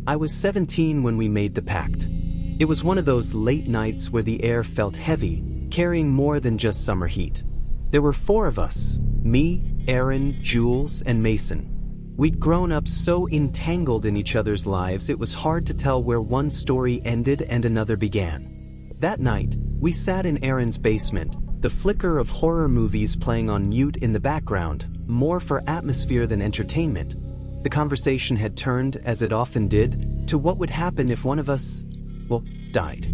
I was 17 when we made the pact. It was one of those late nights where the air felt heavy, carrying more than just summer heat. There were 4 of us: me, Aaron, Jules, and Mason. We'd grown up so entangled in each other's lives it was hard to tell where one story ended and another began. That night, we sat in Aaron's basement, the flicker of horror movies playing on mute in the background, more for atmosphere than entertainment. The conversation had turned, as it often did, to what would happen if one of us, died.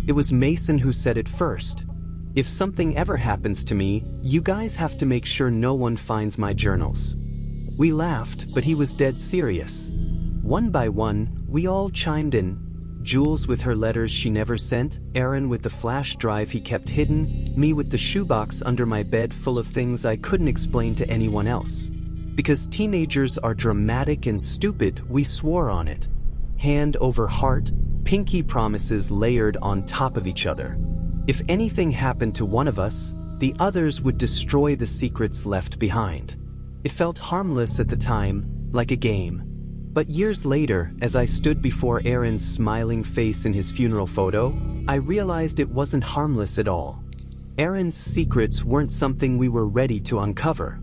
It was Mason who said it first. "If something ever happens to me, you guys have to make sure no one finds my journals." We laughed, but he was dead serious. One by one, we all chimed in. Jules with her letters she never sent, Aaron with the flash drive he kept hidden, me with the shoebox under my bed full of things I couldn't explain to anyone else. Because teenagers are dramatic and stupid, we swore on it. Hand over heart, pinky promises layered on top of each other. If anything happened to one of us, the others would destroy the secrets left behind. It felt harmless at the time, like a game. But years later, as I stood before Aaron's smiling face in his funeral photo, I realized it wasn't harmless at all. Aaron's secrets weren't something we were ready to uncover.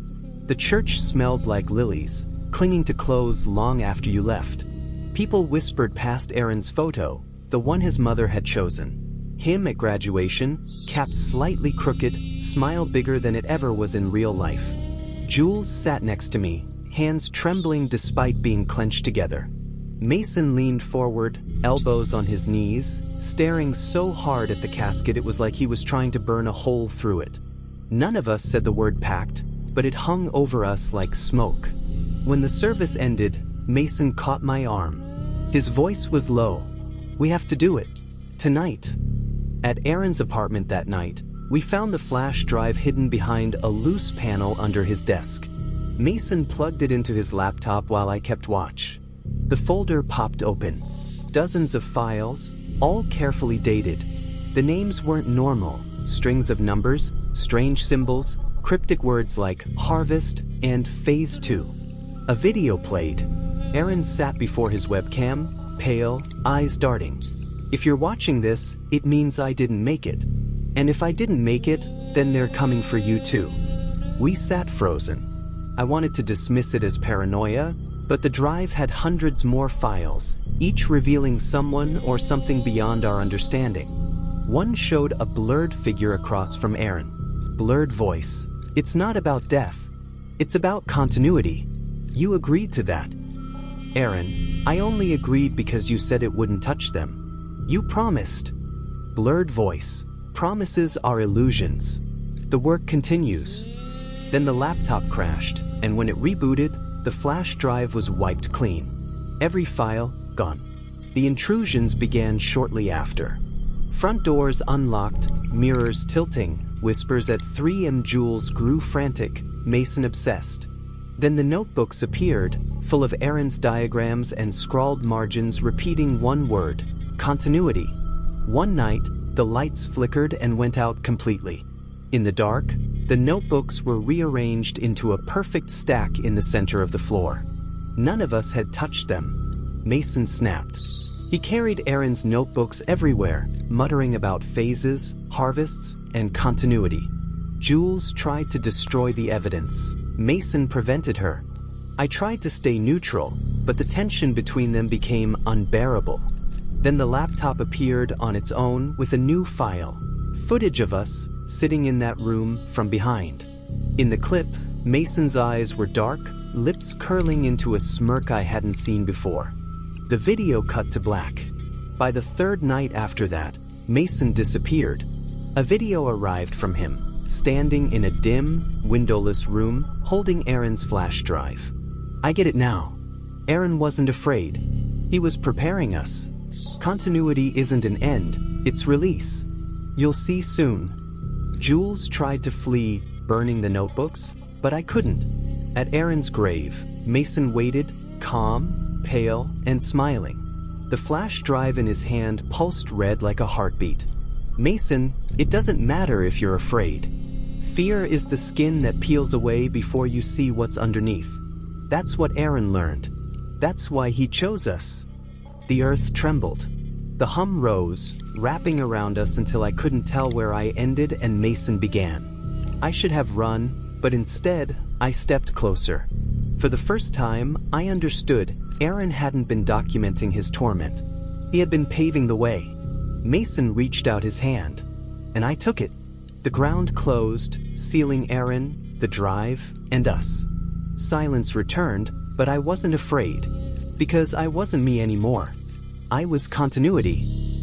The church smelled like lilies, clinging to clothes long after you left. People whispered past Aaron's photo, the one his mother had chosen. Him at graduation, cap slightly crooked, smile bigger than it ever was in real life. Jules sat next to me, hands trembling despite being clenched together. Mason leaned forward, elbows on his knees, staring so hard at the casket it was like he was trying to burn a hole through it. None of us said the word pact, but it hung over us like smoke. When the service ended, Mason caught my arm. His voice was low. "We have to do it. Tonight." At Aaron's apartment that night, we found the flash drive hidden behind a loose panel under his desk. Mason plugged it into his laptop while I kept watch. The folder popped open. Dozens of files, all carefully dated. The names weren't normal. Strings of numbers, strange symbols, cryptic words like harvest and phase 2. A video played. Aaron sat before his webcam, pale, eyes darting. "If you're watching this, it means I didn't make it. And if I didn't make it, then they're coming for you too." We sat frozen. I wanted to dismiss it as paranoia, but the drive had hundreds more files, each revealing someone or something beyond our understanding. One showed a blurred figure across from Aaron. Blurred voice. "It's not about death. It's about continuity. You agreed to that." "Aaron, I only agreed because you said it wouldn't touch them. You promised." Blurred voice. "Promises are illusions. The work continues." Then the laptop crashed, and when it rebooted, the flash drive was wiped clean. Every file, gone. The intrusions began shortly after. Front doors unlocked, mirrors tilting, whispers at 3 a.m. Jules grew frantic, Mason obsessed. Then the notebooks appeared, full of Aaron's diagrams and scrawled margins repeating one word: continuity. One night, the lights flickered and went out completely. In the dark, the notebooks were rearranged into a perfect stack in the center of the floor. None of us had touched them. Mason snapped. He carried Aaron's notebooks everywhere, muttering about phases, harvests, and continuity. Jules tried to destroy the evidence. Mason prevented her. I tried to stay neutral, but the tension between them became unbearable. Then the laptop appeared on its own with a new file. Footage of us sitting in that room from behind. In the clip, Mason's eyes were dark, lips curling into a smirk I hadn't seen before. The video cut to black. By the 3rd night after that, Mason disappeared. A video arrived from him, standing in a dim, windowless room, holding Aaron's flash drive. I get it now. Aaron wasn't afraid. He was preparing us. Continuity isn't an end, it's release. You'll see soon. Jules tried to flee, burning the notebooks, but I couldn't. At Aaron's grave, Mason waited, calm, pale, and smiling. The flash drive in his hand pulsed red like a heartbeat. "Mason, it doesn't matter if you're afraid. Fear is the skin that peels away before you see what's underneath." That's what Aaron learned. That's why he chose us. The earth trembled. The hum rose, wrapping around us until I couldn't tell where I ended and Mason began. I should have run, but instead, I stepped closer. For the first time, I understood Aaron hadn't been documenting his torment. He had been paving the way. Mason reached out his hand, and I took it. The ground closed, sealing Aaron, the drive, and us. Silence returned, but I wasn't afraid, because I wasn't me anymore. I was continuity.